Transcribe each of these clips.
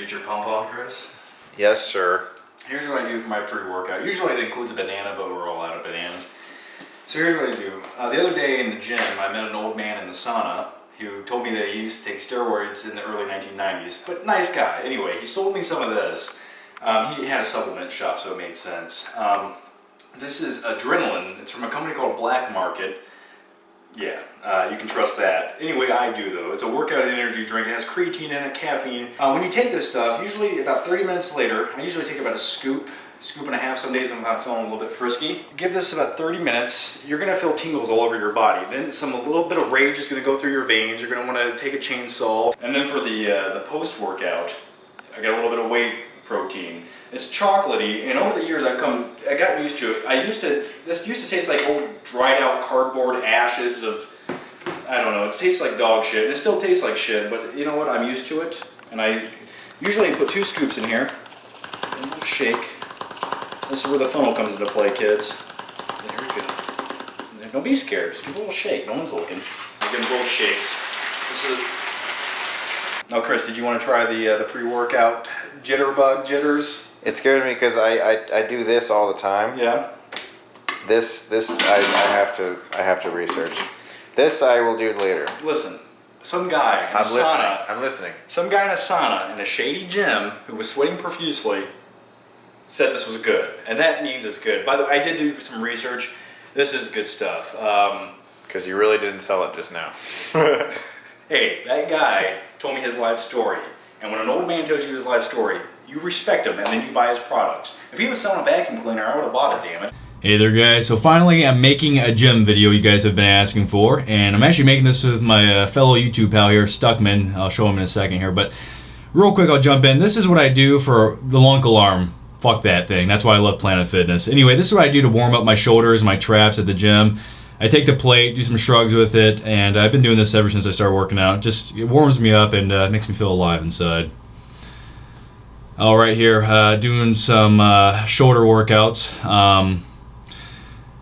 get your pump on, Chris? Yes, sir. Here's what I do for my pre-workout. Usually it includes a banana, but we're all out of bananas. So here's what I do. The other day in the gym, I met an old man in the sauna who told me that he used to take steroids in the early 1990s, but nice guy. Anyway, he sold me some of this. He had a supplement shop, so it made sense. This is adrenaline. It's from a company called Black Market. Yeah, you can trust that. Anyway, I do though. It's a workout energy drink. It has creatine in it, caffeine. When you take this stuff, usually about 30 minutes later, I usually take about a scoop and a half. Some days I'm feeling a little bit frisky. Give this about 30 minutes. You're gonna feel tingles all over your body. Then a little bit of rage is gonna go through your veins. You're gonna wanna take a chainsaw. And then for the post-workout, I got a little bit of whey protein. It's chocolatey, and over the years I've gotten used to it. This used to taste like old dried out cardboard ashes of, I don't know, it tastes like dog shit. And it still tastes like shit, but you know what, I'm used to it. And I usually put 2 scoops in here, and we'll shake. This is where the funnel comes into play, kids. There we go. Don't be scared, just give a little shake, no one's looking. We're getting both shakes. Now Chris, did you want to try the pre-workout jitterbug jitters? It scares me because I do this all the time. Yeah. This I have to research. This I will do later. Listen, some guy in a sauna. I'm listening. Some guy in a sauna in a shady gym who was sweating profusely said this was good, and that means it's good. By the way, I did do some research. This is good stuff. Because you really didn't sell it just now. Hey, that guy told me his life story, and when an old man tells you his life story, you respect him, and then you buy his products. If he was selling a vacuum cleaner, I would have bought it, damn it. Hey there guys, so finally I'm making a gym video you guys have been asking for, and I'm actually making this with my fellow YouTube pal here, Stuckmann. I'll show him in a second here, but real quick I'll jump in. This is what I do for the Lunkel arm. Fuck that thing, that's why I love Planet Fitness. Anyway, this is what I do to warm up my shoulders, my traps at the gym. I take the plate, do some shrugs with it, and I've been doing this ever since I started working out. It warms me up and makes me feel alive inside. All right, here, doing some shoulder workouts.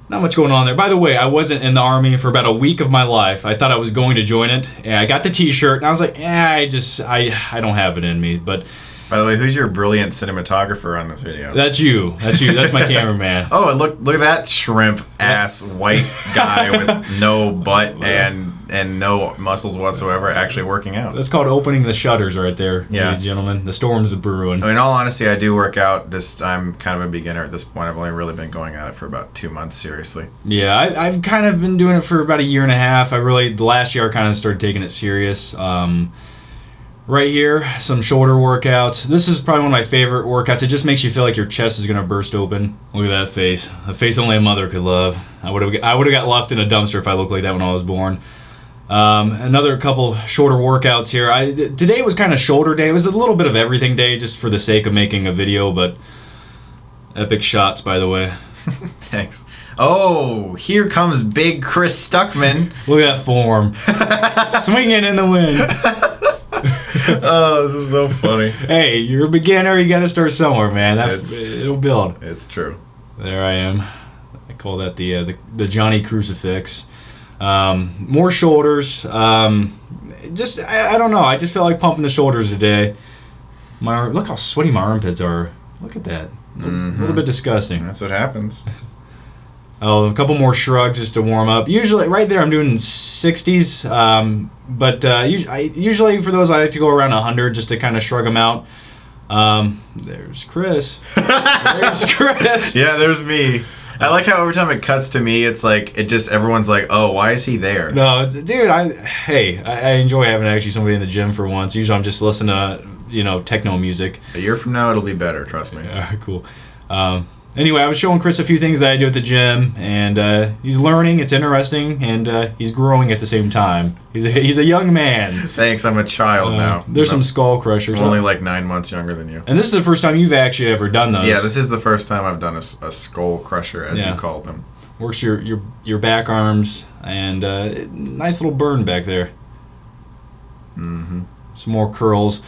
Not much going on there. By the way, I wasn't in the Army for about a week of my life. I thought I was going to join it, and I got the t-shirt, and I was like, I don't have it in me. But by the way, who's your brilliant cinematographer on this video? That's you. That's my cameraman. Oh, and look at that shrimp ass white guy with no butt and no muscles whatsoever actually working out. That's called opening the shutters right there, yeah. Ladies and gentlemen. The storm's brewing. In all honesty, I do work out. I'm kind of a beginner at this point. I've only really been going at it for about 2 months, seriously. Yeah, I've kind of been doing it for about a year and a half. The last year I kind of started taking it serious. Right here, some shoulder workouts. This is probably one of my favorite workouts. It just makes you feel like your chest is gonna burst open. Look at that face. A face only a mother could love. I would have got left in a dumpster if I looked like that when I was born. Another couple shorter workouts here. Today was kind of shoulder day. It was a little bit of everything day just for the sake of making a video, but epic shots, by the way. Thanks. Oh, here comes big Chris Stuckmann. Look at that form. Swinging in the wind. Oh, this is so funny. Hey, you're a beginner. You got to start somewhere, man. It'll build. It's true. There I am. I call that the Johnny Crucifix. More shoulders. I don't know. I just feel like pumping the shoulders today. Look how sweaty my armpits are. Look at that. A little bit disgusting. That's what happens. Oh, a couple more shrugs just to warm up. Usually, right there, I'm doing 60s. But usually for those, I like to go around 100 just to kind of shrug them out. There's Chris. There's Chris. Yeah, there's me. I like how every time it cuts to me, it's like everyone's like, "Oh, why is he there?" No, dude. I enjoy having actually somebody in the gym for once. Usually, I'm just listening to techno music. A year from now, it'll be better. Trust me. Yeah, cool. Anyway, I was showing Chris a few things that I do at the gym, and he's learning. It's interesting, and he's growing at the same time. He's a young man. Thanks, I'm a child now. There's some skull crushers. I'm only like 9 months younger than you. And this is the first time you've actually ever done those. Yeah, this is the first time I've done a skull crusher, as you called them. Works your back arms, and nice little burn back there. Mm-hmm. Some more curls.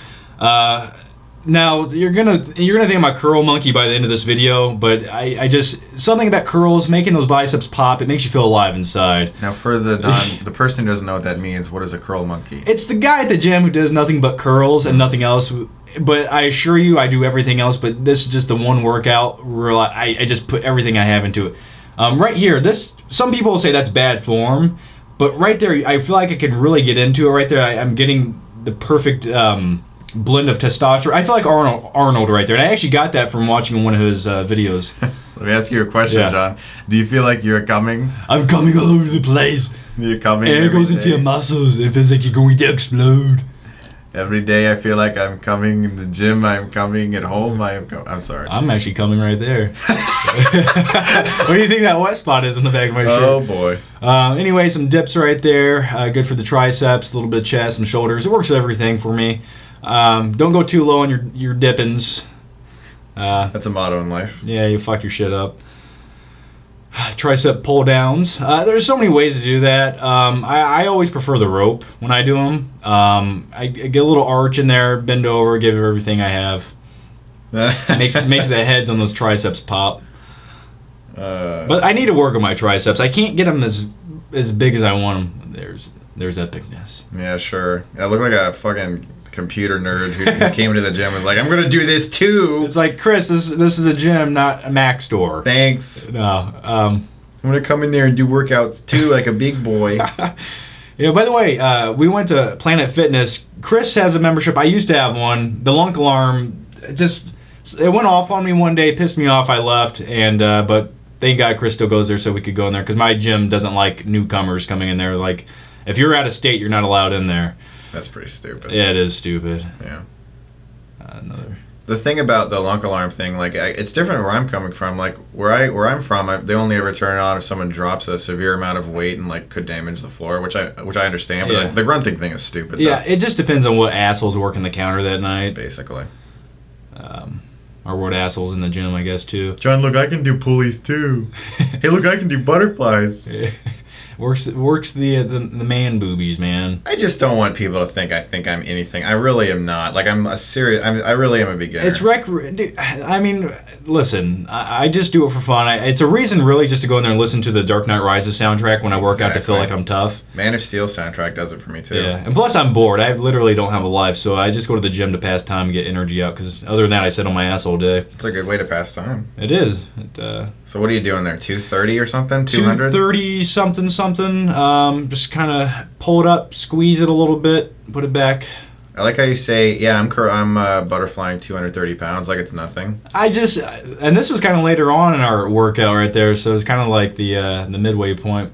Now you're gonna think I'm a curl monkey by the end of this video, but I just something about curls making those biceps pop. It makes you feel alive inside. Now, for the person who doesn't know what that means, what is a curl monkey? It's the guy at the gym who does nothing but curls and nothing else. But I assure you, I do everything else. But this is just the one workout where I just put everything I have into it. Right here, some people will say that's bad form, but right there, I feel like I can really get into it. Right there, I'm getting the perfect. Blend of testosterone. I feel like Arnold right there. And I actually got that from watching one of his videos. Let me ask you a question, Yeah. John. Do you feel like you're coming? I'm coming all over the place. You're coming. And it every goes into day? your muscles. It feels like you're going to explode. Every day I feel like I'm coming in the gym. I'm coming at home. I'm sorry. I'm actually coming right there. What do you think that wet spot is in the back of my shirt? Oh boy. Anyway, some dips right there. Good for the triceps, a little bit of chest, some shoulders. It works everything for me. Don't go too low on your dippings. That's a motto in life. Yeah, you fuck your shit up. Tricep pull downs. There's so many ways to do that. I always prefer the rope when I do them. I get a little arch in there, bend over, give it everything I have. makes the heads on those triceps pop. But I need to work on my triceps. I can't get them as big as I want them. There's epicness. Yeah, sure. I look like a fucking computer nerd who came to the gym and was like, I'm gonna do this too. It's like, Chris, this is a gym, not a Mac store. Thanks. No. I'm gonna come in there and do workouts too, like a big boy. Yeah, by the way, we went to Planet Fitness. Chris has a membership. I used to have one. The lunk alarm, it went off on me one day, pissed me off. I left, but thank God Chris still goes there so we could go in there because my gym doesn't like newcomers coming in there. Like, if you're out of state, you're not allowed in there. That's pretty stupid. Yeah, it is stupid. Yeah. Another. The thing about the lunk alarm thing, like, it's different where I'm coming from. Like, where I'm from, they only ever turn it on if someone drops a severe amount of weight and like could damage the floor, which I understand. But Yeah. the grunting thing is stupid. Yeah, though, it just depends on what assholes working the counter that night, basically. or what assholes in the gym, I guess too. John, look, I can do pulleys too. Hey, look, I can do butterflies. Works the man boobies, man. I just don't want people to think I'm anything. I really am not. Like, I really am a beginner. It's dude, I mean, listen, I just do it for fun. It's a reason really just to go in there and listen to the Dark Knight Rises soundtrack when I work out to feel like I'm tough. Man of Steel soundtrack does it for me too. Yeah, and plus I'm bored. I literally don't have a life, so I just go to the gym to pass time and get energy out, because other than that, I sit on my ass all day. It's a good way to pass time. It is. So what are you doing there? 230 or something? 200? 230 something. Just kind of pull it up, squeeze it a little bit, put it back. I like how you say, yeah, I'm butterflying 230 pounds like it's nothing. And this was kind of later on in our workout right there, so it's kind of like the midway point.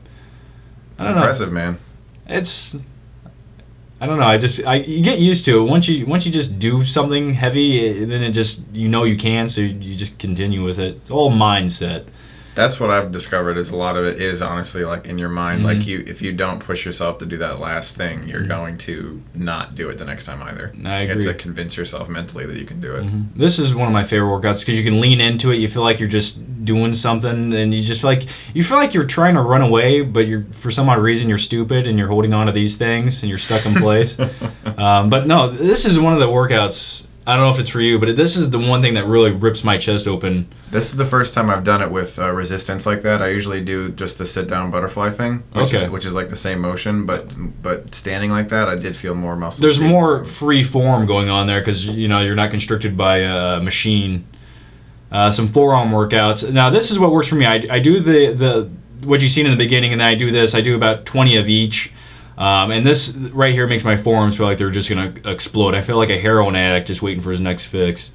It's impressive, man. I don't know. You get used to it. Once you just do something heavy, then it just, you can, so you just continue with it. It's all mindset. That's what I've discovered, is a lot of it is honestly like in your mind. Mm-hmm. Like if you don't push yourself to do that last thing, you're going to not do it the next time either. I agree. You have to convince yourself mentally that you can do it. Mm-hmm. This is one of my favorite workouts because you can lean into it. You feel like you're just doing something, and you feel like you're trying to run away, but for some odd reason you're stupid and you're holding on to these things and you're stuck in place. But no, this is one of the workouts. I don't know if it's for you, but this is the one thing that really rips my chest open. This is the first time I've done it with resistance like that. I usually do just the sit-down butterfly thing, which is like the same motion, but standing like that, I did feel more muscle. There's more free form going on there because you're not constricted by a machine. Some forearm workouts. Now this is what works for me. I do the what you've seen in the beginning, and then I do this. I do about 20 of each. And this right here makes my forearms feel like they're just going to explode. I feel like a heroin addict just waiting for his next fix.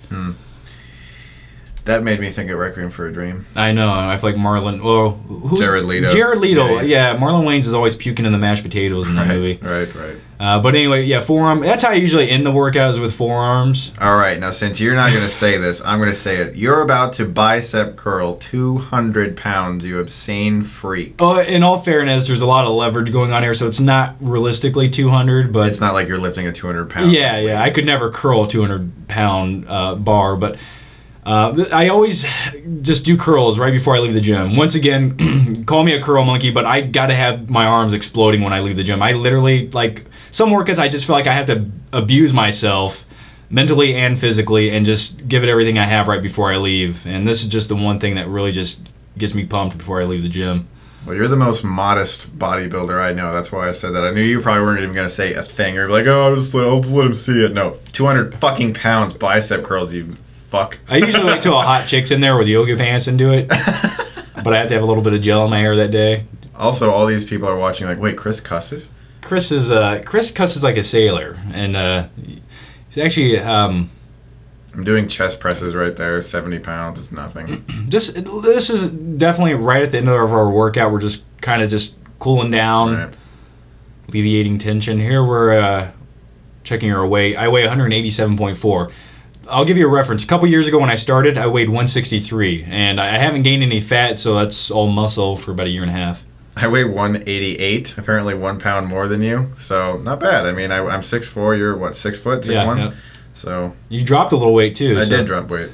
That made me think of Requiem for a Dream. I know. I feel like Marlon... Well, Jared Leto. Jared Leto. Yeah, Marlon Wayans is always puking in the mashed potatoes in that movie. Right. But anyway, yeah, forearm. That's how I usually end the workouts, with forearms. All right. Now, since you're not going to say this, I'm going to say it. You're about to bicep curl 200 pounds, you obscene freak. Oh, in all fairness, there's a lot of leverage going on here, so it's not realistically 200, but... It's not like you're lifting a 200-pound. Yeah. I could never curl a 200-pound bar, but... I always just do curls right before I leave the gym. Once again, call me a curl monkey, but I gotta have my arms exploding when I leave the gym. I literally, like, some workouts I just feel like I have to abuse myself mentally and physically, and just give it everything I have right before I leave. And this is just the one thing that really just gets me pumped before I leave the gym. Well, you're the most modest bodybuilder I know. That's why I said that. I knew you probably weren't even going to say a thing. You're like, oh, I'll just let him see it. No, 200 fucking pounds bicep curls, you fuck. I usually wait till a hot chick's in there with yoga pants and do it. But I have to have a little bit of gel in my hair that day. Also, all these people are watching like, wait, Chris cusses? Chris cusses like a sailor. And he's actually... I'm doing chest presses right there. 70 pounds is nothing. This is definitely right at the end of our workout. We're just kind of just cooling down, Right. alleviating tension. Here we're checking our weight. I weigh 187.4. I'll give you a reference. A couple years ago when I started, I weighed 163, and I haven't gained any fat, so that's all muscle for about a year and a half. I weigh 188, apparently 1 pound more than you, so not bad. I mean, I'm 6'4", you're what, 6 foot, 6'1"? Yeah. So You dropped a little weight too. I so did drop weight.